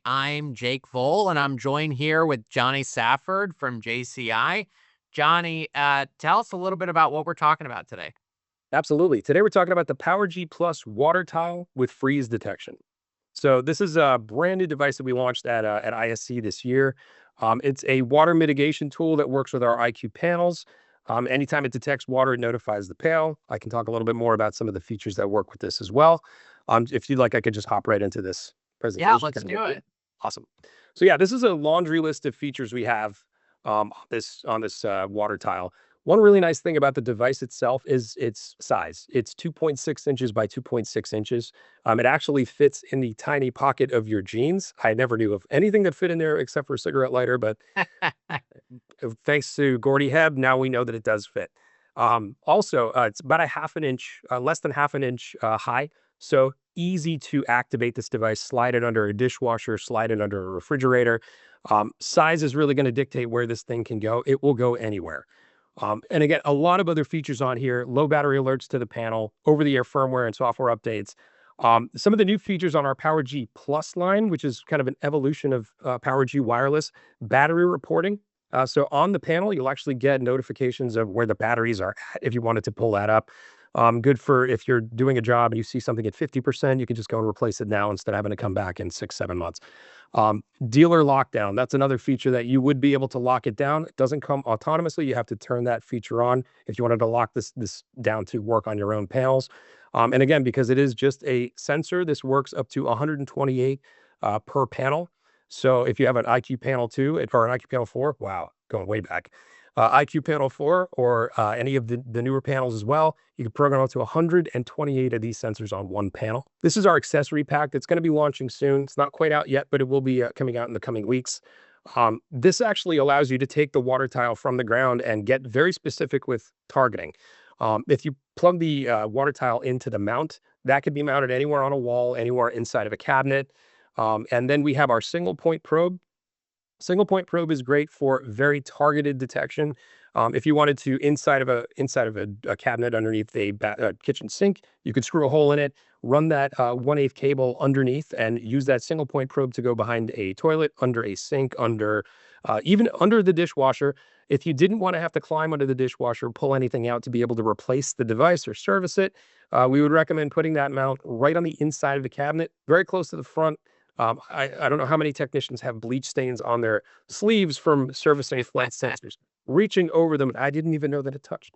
I'm Jake Voll, and I'm joined here with Jonny Safford from JCI. Johnny, tell us a little bit about what we're talking about today. Absolutely. Today we're talking about the PowerG Plus water tile with freeze detection. So this is a brand new device that we launched at ISC this year. It's a water mitigation tool that works with our IQ panels. Anytime it detects water, it notifies the panel. I can talk a little bit more about some of the features that work with this as well. If you'd like, I could just hop right into this Yeah, presentation. let's do it. Awesome. So yeah, this is a laundry list of features we have on this water tile. One really nice thing about the device itself is its size. It's 2.6 inches by 2.6 inches. It actually fits in the tiny pocket of your jeans. I never knew of anything that fit in there except for a cigarette lighter, but thanks to Gordy Heb, now we know that it does fit. Also, it's about a half an inch, less than half an inch high. So easy to activate this device, slide it under a dishwasher, slide it under a refrigerator. Size is really going to dictate where this thing can go. It will go anywhere. And again, a lot of other features on here, low battery alerts to the panel, over-the-air firmware and software updates. Some of the new features on our PowerG Plus line, which is kind of an evolution of PowerG Wireless, battery reporting. So on the panel, you'll actually get notifications of where the batteries are at if you wanted to pull that up. Good for if you're doing a job and you see something at 50%, you can just go and replace it now instead of having to come back in 6, 7 months. Dealer lockdown. That's another feature that you would be able to lock it down. It doesn't come autonomously. You have to turn that feature on if you wanted to lock this down to work on your own panels. And again, because it is just a sensor, this works up to 128 per panel. So if you have an IQ Panel 2 or an IQ Panel 4, wow, going way back. IQ Panel 4 or any of the newer panels as well, you can program up to 128 of these sensors on one panel. This is our accessory pack that's going to be launching soon. It's not quite out yet, but it will be coming out in the coming weeks. This actually allows you to take the water tile from the ground and get very specific with targeting. If you plug the water tile into the mount, that could be mounted anywhere on a wall, anywhere inside of a cabinet. And then we have our single point probe. Single point probe is great for very targeted detection. If you wanted to inside of a cabinet underneath a kitchen sink, you could screw a hole in it, run that 1/8 cable underneath, and use that single point probe to go behind a toilet, under a sink, even under the dishwasher. If you didn't want to have to climb under the dishwasher, pull anything out to be able to replace the device or service it, we would recommend putting that mount right on the inside of the cabinet, very close to the front. I don't know how many technicians have bleach stains on their sleeves from servicing flat sensors. Reaching over them, I didn't even know that it touched.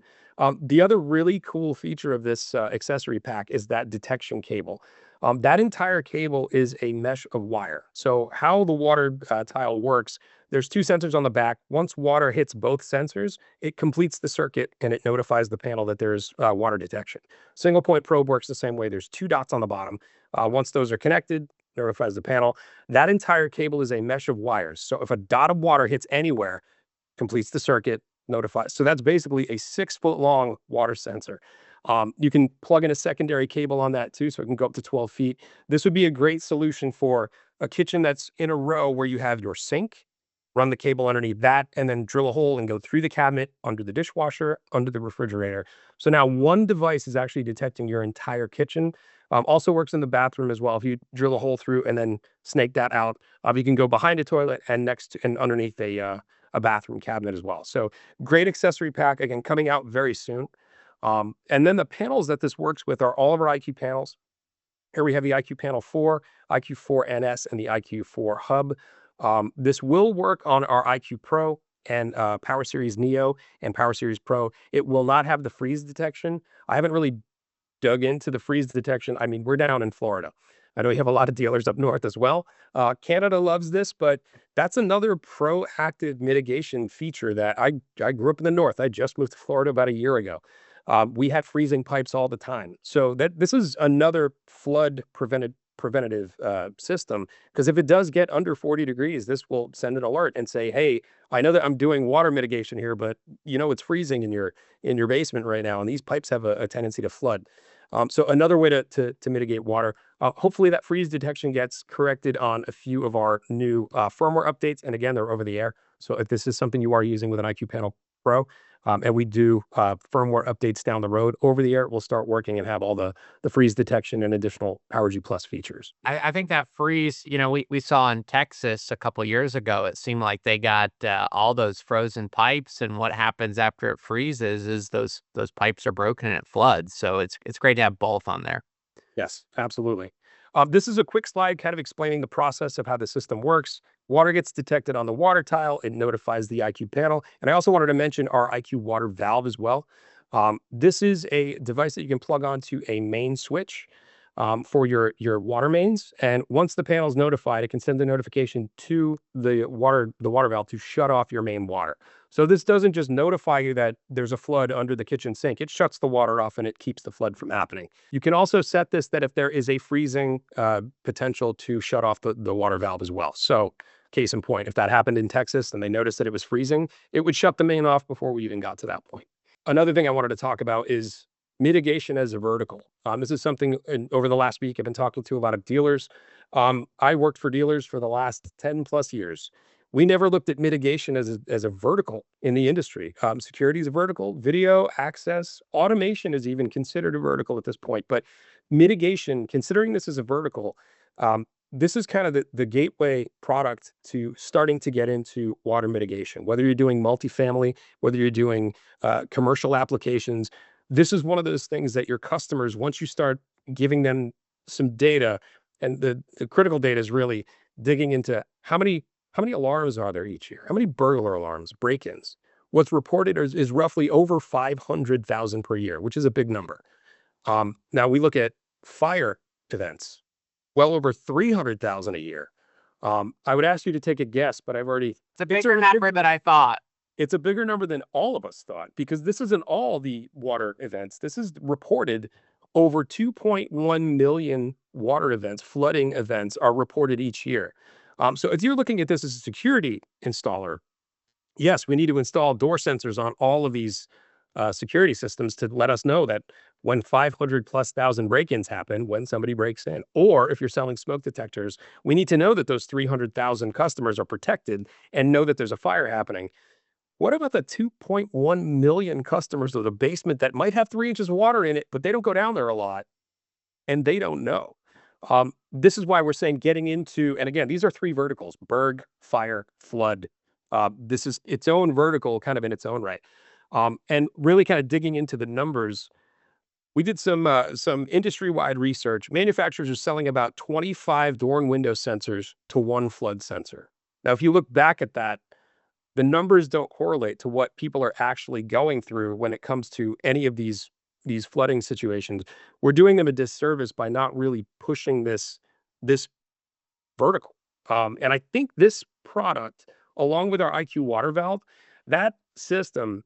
The other really cool feature of this accessory pack is that detection cable. That entire cable is a mesh of wire. So how the water tile works, there's two sensors on the back. Once water hits both sensors, it completes the circuit and it notifies the panel that there's water detection. Single point probe works the same way. There's two dots on the bottom. Once those are connected, notifies the panel. That entire cable is a mesh of wires. So if a dot of water hits anywhere, completes the circuit, notifies. So that's basically a 6-foot long water sensor. You can plug in a secondary cable on that too, so it can go up to 12 feet. This would be a great solution for a kitchen that's in a row where you have your sink, run the cable underneath that, and then drill a hole and go through the cabinet, under the dishwasher, under the refrigerator. So now one device is actually detecting your entire kitchen. Also works in the bathroom as well. If you drill a hole through and then snake that out, you can go behind a toilet and next to and underneath a bathroom cabinet as well. So great accessory pack, again, coming out very soon. And then the panels that this works with are all of our IQ panels. Here we have the IQ Panel 4, IQ4 NS, and the IQ4 Hub. This will work on our IQ Pro and Power Series Neo and Power Series Pro. It will not have the freeze detection. I haven't really dug into the freeze detection. I mean, we're down in Florida. I know you have a lot of dealers up north as well. Canada loves this, but that's another proactive mitigation feature that I grew up in the north. I just moved to Florida about a year ago. We had freezing pipes all the time. So this is another flood preventative system, because if it does get under 40 degrees, this will send an alert and say, hey, I know that I'm doing water mitigation here, but you know it's freezing in your basement right now, and these pipes have a tendency to flood. So another way to mitigate water. Hopefully that freeze detection gets corrected on a few of our new firmware updates, and again, they're over the air. So if this is something you are using with an IQ Panel Pro, And we do firmware updates down the road. Over the air, we'll start working and have all the freeze detection and additional PowerG Plus features. I think that freeze, we saw in Texas a couple years ago, it seemed like they got all those frozen pipes, and what happens after it freezes is those pipes are broken and it floods. So it's great to have both on there. Yes, absolutely. This is a quick slide kind of explaining the process of how the system works. Water gets detected on the water tile. It notifies the IQ panel. And I also wanted to mention our IQ water valve as well. This is a device that you can plug onto a main switch for your water mains. And once the panel is notified, it can send a notification to the water valve to shut off your main water. So this doesn't just notify you that there's a flood under the kitchen sink. It shuts the water off and it keeps the flood from happening. You can also set this that if there is a freezing potential to shut off the water valve as well. So case in point, if that happened in Texas and they noticed that it was freezing, it would shut the main off before we even got to that point. Another thing I wanted to talk about is mitigation as a vertical. This is something over the last week I've been talking to a lot of dealers. I worked for dealers for the last 10 plus years. We never looked at mitigation as a vertical in the industry. Security is a vertical, video, access, automation is even considered a vertical at this point. But mitigation, considering this as a vertical, this is kind of the gateway product to starting to get into water mitigation. Whether you're doing multifamily, whether you're doing commercial applications, this is one of those things that your customers, once you start giving them some data, and the critical data is really digging into how many alarms are there each year? How many burglar alarms, break-ins? What's reported is roughly over 500,000 per year, which is a big number. Now we look at fire events, well over 300,000 a year. I would ask you to take a guess, but I've already. It's a bigger number than I thought. It's a bigger number than all of us thought, because this isn't all the water events. This is reported over 2.1 million water events, flooding events are reported each year. So if you're looking at this as a security installer, yes, we need to install door sensors on all of these security systems to let us know that when 500 plus thousand break-ins happen, when somebody breaks in, or if you're selling smoke detectors, we need to know that those 300,000 customers are protected and know that there's a fire happening. What about the 2.1 million customers of the basement that might have 3 inches of water in it, but they don't go down there a lot and they don't know? This is why we're saying getting into, and again, these are 3 verticals: berg, fire, flood. This is its own vertical kind of in its own right. And really kind of digging into the numbers, we did some industry-wide research. Manufacturers are selling about 25 door and window sensors to 1 flood sensor. Now, if you look back at that, the numbers don't correlate to what people are actually going through when it comes to any of these flooding situations. We're doing them a disservice by not really pushing this vertical. And I think this product, along with our IQ water valve, that system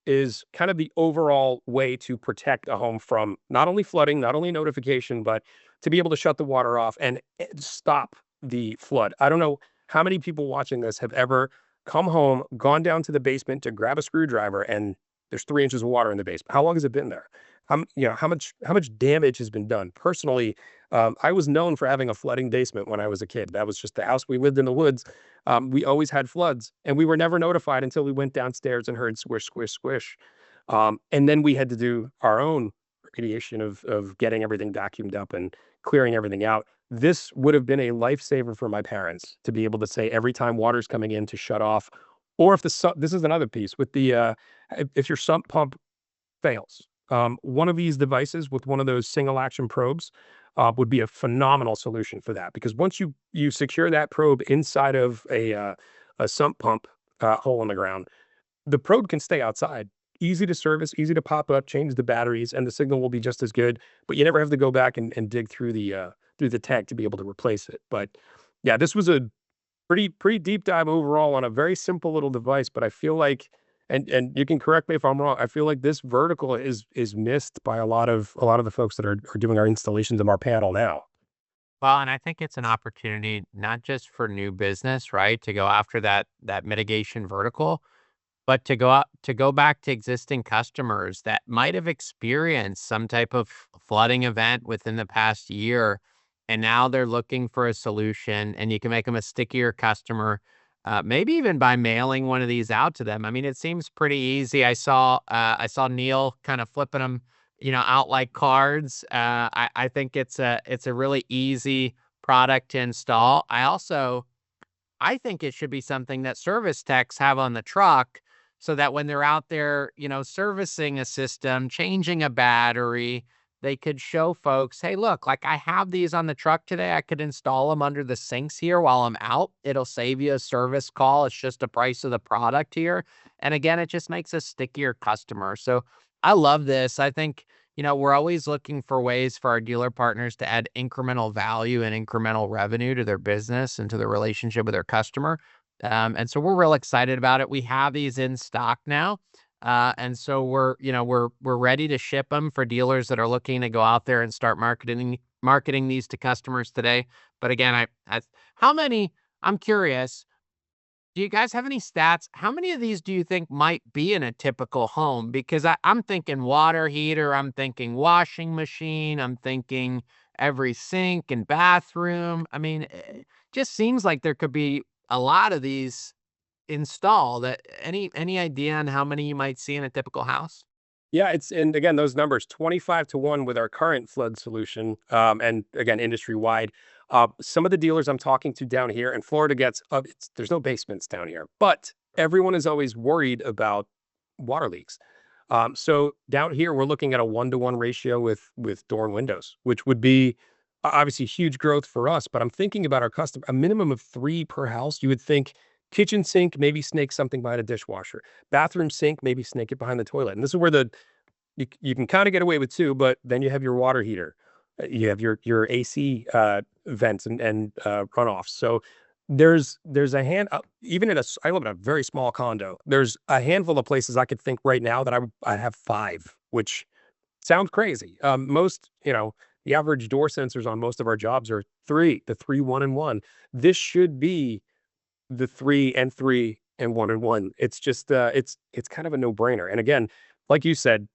is kind of the overall way to protect a home from not only flooding, not only notification, but to be able to shut the water off and stop the flood. I don't know how many people watching this have ever come home, gone down to the basement to grab a screwdriver, and there's 3 inches of water in the basement. How long has it been there? How much damage has been done? Personally, I was known for having a flooding basement when I was a kid. That was just the house. We lived in the woods. We always had floods, and we were never notified until we went downstairs and heard squish, squish, squish. And then we had to do our own remediation of getting everything vacuumed up and clearing everything out. This would have been a lifesaver for my parents to be able to say every time water's coming in to shut off, or if this is another piece with the if your sump pump fails, one of these devices with one of those single action probes would be a phenomenal solution for that. Because once you secure that probe inside of a sump pump hole in the ground, the probe can stay outside. Easy to service, easy to pop up, change the batteries, and the signal will be just as good. But you never have to go back and dig through the tank to be able to replace it. But yeah, this was a pretty deep dive overall on a very simple little device. But I feel like, and you can correct me if I'm wrong, I feel like this vertical is missed by a lot of the folks that are doing our installations of our panel now. Well, and I think it's an opportunity not just for new business, right, to go after that mitigation vertical, but to go back to existing customers that might have experienced some type of flooding event within the past year, and now they're looking for a solution, and you can make them a stickier customer. maybe even by mailing one of these out to them. I mean, it seems pretty easy. I saw Neil kind of flipping them, out like cards. I think it's a really easy product to install. I think it should be something that service techs have on the truck so that when they're out there, servicing a system, changing a battery, they could show folks, hey, look, like I have these on the truck today. I could install them under the sinks here while I'm out. It'll save you a service call. It's just the price of the product here. And again, it just makes a stickier customer. So I love this. I think, we're always looking for ways for our dealer partners to add incremental value and incremental revenue to their business and to their relationship with their customer. And so we're real excited about it. We have these in stock now. And so we're ready to ship them for dealers that are looking to go out there and start marketing these to customers today. But again, how many, I'm curious, do you guys have any stats? How many of these do you think might be in a typical home? Because I'm thinking water heater, I'm thinking washing machine, I'm thinking every sink and bathroom. I mean, it just seems like there could be a lot of these installed. Any idea on how many you might see in a typical house? Yeah, and again, those numbers 25 to 1 with our current flood solution, and again, industry wide. Some of the dealers I'm talking to down here, and Florida gets there's no basements down here, but everyone is always worried about water leaks. So down here, we're looking at a 1-to-1 ratio with door and windows, which would be obviously huge growth for us. But I'm thinking about our customer, a minimum of 3 per house. You would think kitchen sink, maybe snake something behind a dishwasher. Bathroom sink, maybe snake it behind the toilet. And this is where you can kind of get away with 2, but then you have your water heater. You have your AC vents and runoffs. So there's a even I live in a very small condo. There's a handful of places I could think right now that I have 5, which sounds crazy. The average door sensors on most of our jobs are 3, the 3, 1, and 1. This should be the 3 and 3 and 1 and 1. It's just, it's kind of a no-brainer. And again, like you said,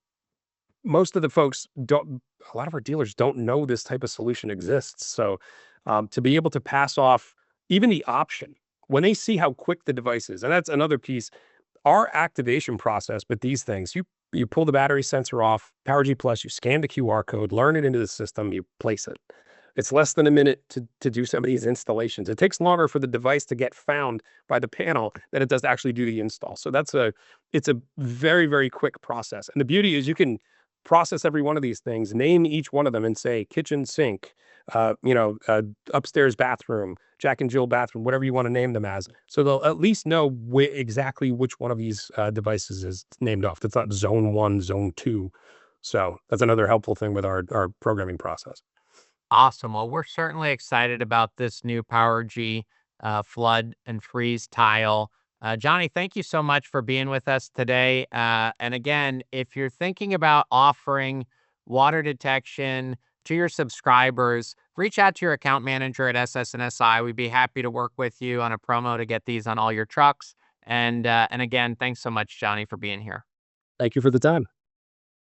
most of the folks don't a lot of our dealers don't know this type of solution exists. So, to be able to pass off even the option when they see how quick the device is, and that's another piece, our activation process with these things, you pull the battery sensor off, PowerG Plus, you scan the QR code, learn it into the system, you place it. It's less than a minute to do some of these installations. It takes longer for the device to get found by the panel than it does to actually do the install. So it's a very, very quick process. And the beauty is you can process every one of these things, name each one of them and say kitchen sink, upstairs bathroom, Jack and Jill bathroom, whatever you want to name them as. So they'll at least know exactly which one of these devices is named off. It's not zone 1, zone 2. So that's another helpful thing with our programming process. Awesome. Well, we're certainly excited about this new PowerG flood and freeze tile. Jonny, thank you so much for being with us today. And again, if you're thinking about offering water detection to your subscribers, reach out to your account manager at SS&Si. We'd be happy to work with you on a promo to get these on all your trucks. And again, thanks so much, Jonny, for being here. Thank you for the time.